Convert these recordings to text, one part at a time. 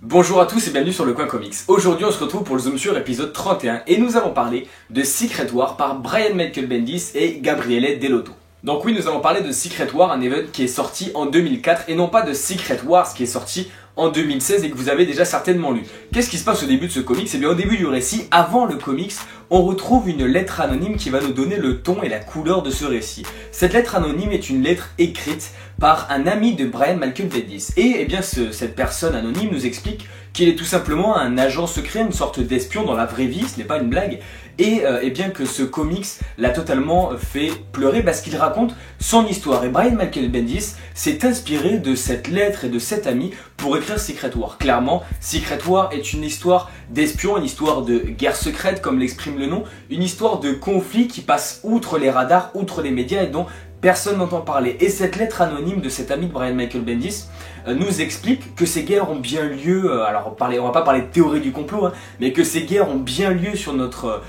Bonjour à tous et bienvenue sur le Coin Comics. Aujourd'hui on se retrouve pour le Zoom sur épisode 31 et nous allons parler de Secret War par Brian Michael Bendis et Gabriele Dell'Otto. Donc oui, nous allons parler de Secret War, un event qui est sorti en 2004 et non pas de Secret Wars qui est sorti en 2016 et que vous avez déjà certainement lu. Qu'est-ce qui se passe au début de ce comics? Eh bien au début du récit, avant le comics, on retrouve une lettre anonyme qui va nous donner le ton et la couleur de ce récit. Cette lettre anonyme est une lettre écrite par un ami de Brian Michael Bendis. Et eh bien cette personne anonyme nous explique qu'il est tout simplement un agent secret, une sorte d'espion dans la vraie vie, ce n'est pas une blague. Et eh bien que ce comics l'a totalement fait pleurer parce qu'il raconte son histoire. Et Brian Michael Bendis s'est inspiré de cette lettre et de cet ami pour écrire Secret War. Clairement, Secret War est une histoire d'espion, une histoire de guerre secrète comme l'exprime le nom, une histoire de conflit qui passe outre les radars, outre les médias et dont personne n'entend parler. Et cette lettre anonyme de cet ami de Brian Michael Bendis nous explique que ces guerres ont bien lieu, alors on va pas parler de théorie du complot, mais que ces guerres ont bien lieu sur notre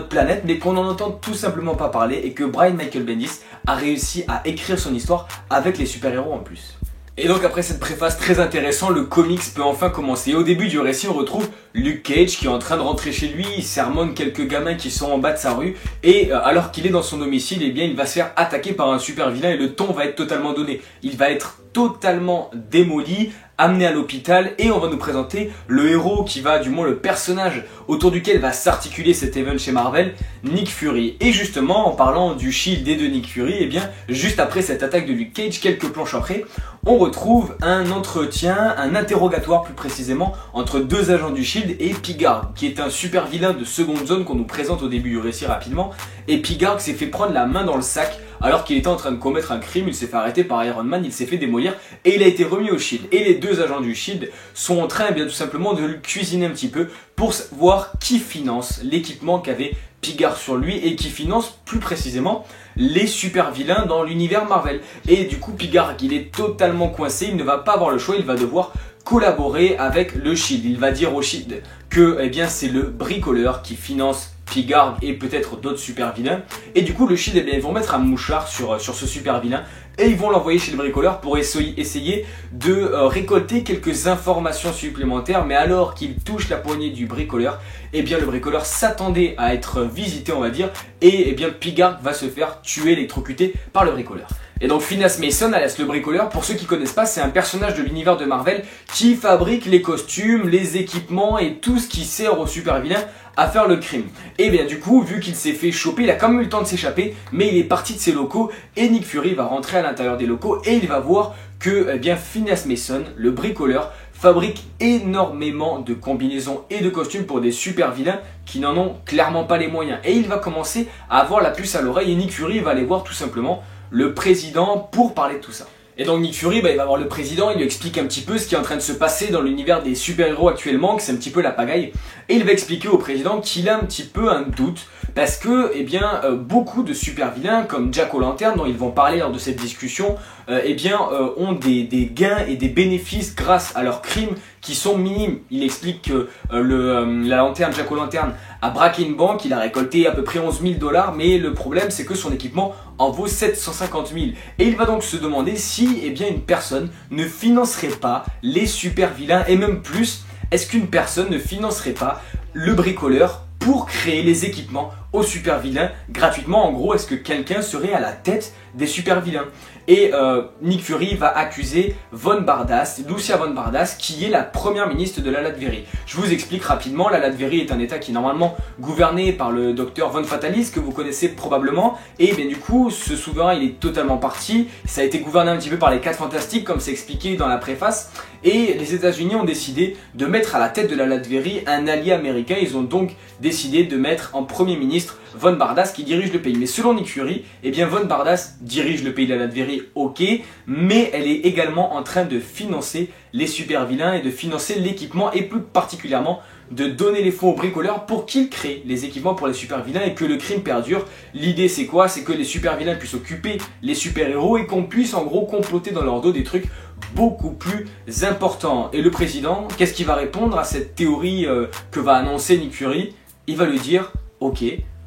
planète, mais qu'on n'en entend tout simplement pas parler et que Brian Michael Bendis a réussi à écrire son histoire avec les super-héros en plus. Et donc après cette préface très intéressante, le comics peut enfin commencer. Au début du récit, on retrouve Luke Cage qui est en train de rentrer chez lui, il sermonne quelques gamins qui sont en bas de sa rue et alors qu'il est dans son domicile, eh bien il va se faire attaquer par un super vilain et le ton va être totalement donné. Il va être totalement démoli, amené à l'hôpital et on va nous présenter le héros qui va, du moins le personnage autour duquel va s'articuler cet event chez Marvel, Nick Fury. Et justement, en parlant du Shield et de Nick Fury, eh bien, juste après cette attaque de Luke Cage, quelques planches après, on retrouve un entretien, un interrogatoire plus précisément, entre deux agents du Shield et Pigard, qui est un super vilain de seconde zone qu'on nous présente au début du récit rapidement. Et Pigard s'est fait prendre la main dans le sac alors qu'il était en train de commettre un crime, il s'est fait arrêter par Iron Man, il s'est fait démolir et il a été remis au Shield. Et les deux agents du Shield sont en train, eh bien, tout simplement de le cuisiner un petit peu pour voir qui finance l'équipement qu'avait Pigard sur lui et qui finance plus précisément les super vilains dans l'univers Marvel. Et du coup Pigard, il est totalement coincé, il ne va pas avoir le choix, il va devoir collaborer avec le Shield. Il va dire au Shield que eh bien, c'est le bricoleur qui finance Pigard et peut-être d'autres super vilains. Et du coup le Shield, eh bien, ils vont mettre un mouchard sur ce super vilain et ils vont l'envoyer chez le bricoleur pour essayer de récolter quelques informations supplémentaires. Mais alors qu'il touche la poignée du bricoleur, eh bien le bricoleur s'attendait à être visité, on va dire, et eh bien Pigard va se faire tuer, électrocuté par le bricoleur. Et donc Phineas Mason, alias le bricoleur, pour ceux qui ne connaissent pas, c'est un personnage de l'univers de Marvel qui fabrique les costumes, les équipements et tout ce qui sert aux super vilains à faire le crime. Et bien du coup, vu qu'il s'est fait choper, il a quand même eu le temps de s'échapper, mais il est parti de ses locaux et Nick Fury va rentrer à l'intérieur des locaux et il va voir que eh bien Phineas Mason, le bricoleur, fabrique énormément de combinaisons et de costumes pour des super vilains qui n'en ont clairement pas les moyens. Et il va commencer à avoir la puce à l'oreille et Nick Fury va aller voir tout simplement le président pour parler de tout ça. Et donc Nick Fury, il va voir le président, il lui explique un petit peu ce qui est en train de se passer dans l'univers des super-héros actuellement, que c'est un petit peu la pagaille. Et il va expliquer au président qu'il a un petit peu un doute, parce que eh bien, beaucoup de super-vilains, comme Jack O'Lantern, dont ils vont parler lors de cette discussion, ont des gains et des bénéfices grâce à leurs crimes qui sont minimes. Il explique que la lanterne, Jack O'Lantern, a braqué une banque, il a récolté à peu près 11 000 $, mais le problème c'est que son équipement en vaut 750 000. Et il va donc se demander si eh bien, une personne ne financerait pas les super vilains, et même plus, est-ce qu'une personne ne financerait pas le bricoleur pour créer les équipements aux super vilains gratuitement? En gros, est-ce que quelqu'un serait à la tête des super vilains? Et Nick Fury va accuser Von Bardas, Lucia Von Bardas, qui est la première ministre de la Latvérie. Je vous explique rapidement, la Latvérie est un état qui est normalement gouverné par le docteur Von Fatalis, que vous connaissez probablement, et bien du coup, ce souverain, il est totalement parti, ça a été gouverné un petit peu par les 4 fantastiques, comme c'est expliqué dans la préface, et les États-Unis ont décidé de mettre à la tête de la Latvérie un allié américain. Ils ont donc décidé de mettre en premier ministre Von Bardas qui dirige le pays. Mais selon Nick Fury, eh bien Von Bardas dirige le pays de la Latvérie, ok, mais elle est également en train de financer les super vilains et de financer l'équipement et plus particulièrement de donner les fonds aux bricoleurs pour qu'ils créent les équipements pour les super vilains et que le crime perdure. L'idée c'est quoi? C'est que les super vilains puissent occuper les super héros et qu'on puisse en gros comploter dans leur dos des trucs beaucoup plus importants. Et le président, qu'est-ce qu'il va répondre à cette théorie que va annoncer Nick Fury? Il va lui dire, ok,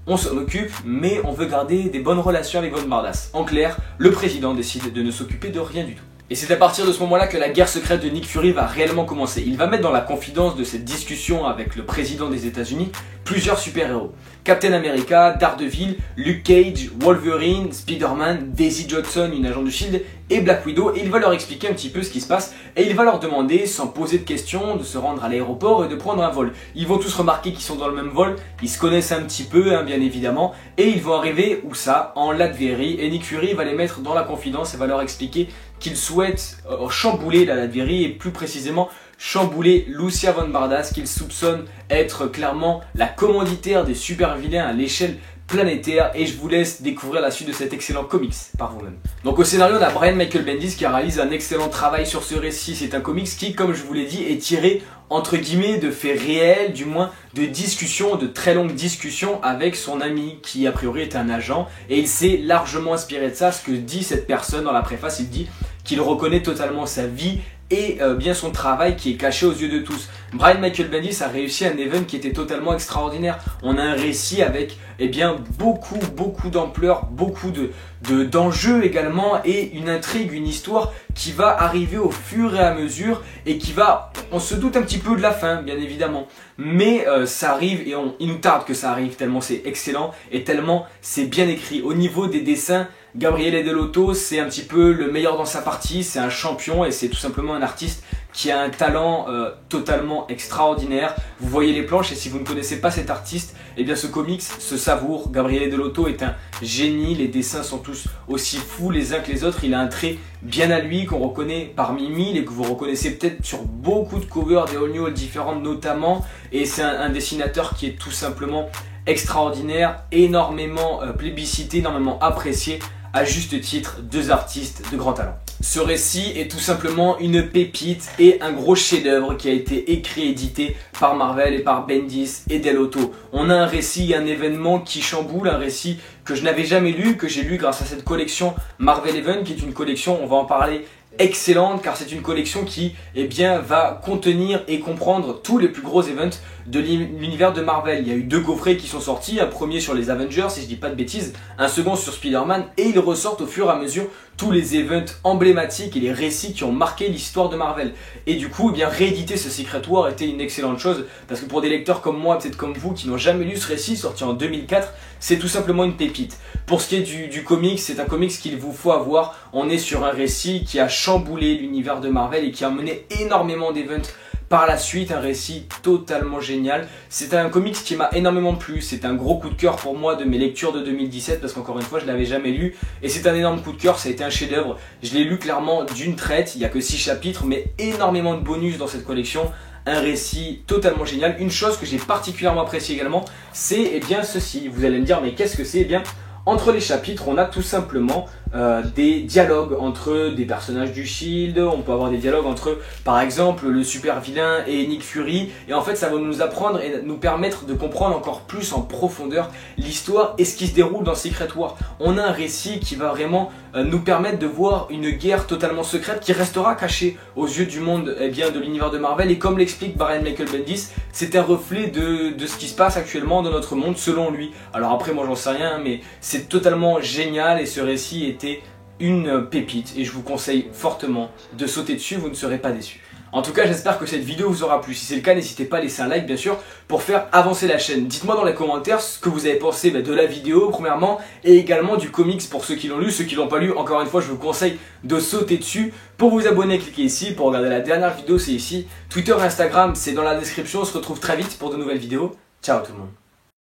on s'en occupe, mais on veut garder des bonnes relations avec Von Bardas. En clair, le président décide de ne s'occuper de rien du tout. Et c'est à partir de ce moment-là que la guerre secrète de Nick Fury va réellement commencer. Il va mettre dans la confidence de cette discussion avec le président des États-Unis plusieurs super-héros. Captain America, Daredevil, Luke Cage, Wolverine, Spider-Man, Daisy Johnson, une agent de S.H.I.E.L.D. et Black Widow. Et il va leur expliquer un petit peu ce qui se passe et il va leur demander, sans poser de questions, de se rendre à l'aéroport et de prendre un vol. Ils vont tous remarquer qu'ils sont dans le même vol, ils se connaissent un petit peu, hein, bien évidemment, et ils vont arriver, où ça, en Latvérie, et Nick Fury va les mettre dans la confidence et va leur expliquer qu'il souhaite chambouler la Latvérie et plus précisément chambouler Lucia von Bardas, qu'il soupçonne être clairement la commanditaire des super vilains à l'échelle planétaire, et je vous laisse découvrir la suite de cet excellent comics par vous-même. Donc au scénario, on a Brian Michael Bendis qui réalise un excellent travail sur ce récit. C'est un comics qui, comme je vous l'ai dit, est tiré entre guillemets de faits réels, du moins de discussions, de très longues discussions avec son ami qui a priori est un agent, et il s'est largement inspiré de ça. Ce que dit cette personne dans la préface, il dit qu'il reconnaît totalement sa vie et bien son travail qui est caché aux yeux de tous. Brian Michael Bendis a réussi un event qui était totalement extraordinaire. On a un récit avec beaucoup d'ampleur, beaucoup d'enjeux également, et une intrigue, une histoire qui va arriver au fur et à mesure et qui va, on se doute un petit peu de la fin bien évidemment, mais ça arrive et il nous tarde que ça arrive tellement c'est excellent et tellement c'est bien écrit. Au niveau des dessins, Gabriele Dell'Otto, c'est un petit peu le meilleur dans sa partie, c'est un champion et c'est tout simplement un artiste qui a un talent totalement extraordinaire. Vous voyez les planches et si vous ne connaissez pas cet artiste, eh bien ce comics se savoure. Gabriele Dell'Otto est un génie, les dessins sont tous aussi fous les uns que les autres. Il a un trait bien à lui qu'on reconnaît parmi mille et que vous reconnaissez peut-être sur beaucoup de covers des All New All différentes notamment. Et c'est un dessinateur qui est tout simplement extraordinaire, énormément plébiscité, énormément apprécié. À juste titre, deux artistes de grand talent. Ce récit est tout simplement une pépite et un gros chef-d'œuvre qui a été écrit et édité par Marvel et par Bendis et Dell'Otto. On a un récit, un événement qui chamboule, un récit que je n'avais jamais lu, que j'ai lu grâce à cette collection Marvel Event, qui est une collection, on va en parler, excellente, car c'est une collection qui va contenir et comprendre tous les plus gros events de l'univers de Marvel. Il y a eu 2 coffrets qui sont sortis, un premier sur les Avengers si je dis pas de bêtises, un second sur Spider-Man, et ils ressortent au fur et à mesure tous les events emblématiques et les récits qui ont marqué l'histoire de Marvel. Et du coup, rééditer ce Secret War était une excellente chose, parce que pour des lecteurs comme moi, peut-être comme vous, qui n'ont jamais lu ce récit, sorti en 2004, c'est tout simplement une pépite. Pour ce qui est du comics, c'est un comics qu'il vous faut avoir. On est sur un récit qui a chamboulé l'univers de Marvel et qui a mené énormément d'events par la suite, un récit totalement génial. C'est un comics qui m'a énormément plu, c'est un gros coup de cœur pour moi de mes lectures de 2017 parce qu'encore une fois je ne l'avais jamais lu et c'est un énorme coup de cœur, ça a été un chef d'œuvre. Je l'ai lu clairement d'une traite, il n'y a que 6 chapitres mais énormément de bonus dans cette collection. Un récit totalement génial. Une chose que j'ai particulièrement appréciée également, c'est ceci. Vous allez me dire mais qu'est-ce que c'est? Entre les chapitres, on a tout simplement des dialogues entre des personnages du S.H.I.E.L.D. On peut avoir des dialogues entre, par exemple, le super vilain et Nick Fury. Et en fait, ça va nous apprendre et nous permettre de comprendre encore plus en profondeur l'histoire et ce qui se déroule dans Secret War. On a un récit qui va vraiment nous permettre de voir une guerre totalement secrète qui restera cachée aux yeux du monde de l'univers de Marvel. Et comme l'explique Brian Michael Bendis, c'est un reflet de ce qui se passe actuellement dans notre monde selon lui. Alors après, moi j'en sais rien, mais c'est totalement génial et ce récit était une pépite et je vous conseille fortement de sauter dessus, vous ne serez pas déçus. En tout cas, j'espère que cette vidéo vous aura plu. Si c'est le cas, n'hésitez pas à laisser un like, bien sûr, pour faire avancer la chaîne. Dites-moi dans les commentaires ce que vous avez pensé de la vidéo, premièrement, et également du comics pour ceux qui l'ont lu. Ceux qui l'ont pas lu, encore une fois, je vous conseille de sauter dessus. Pour vous abonner, cliquez ici. Pour regarder la dernière vidéo, c'est ici. Twitter et Instagram, c'est dans la description. On se retrouve très vite pour de nouvelles vidéos. Ciao tout le monde.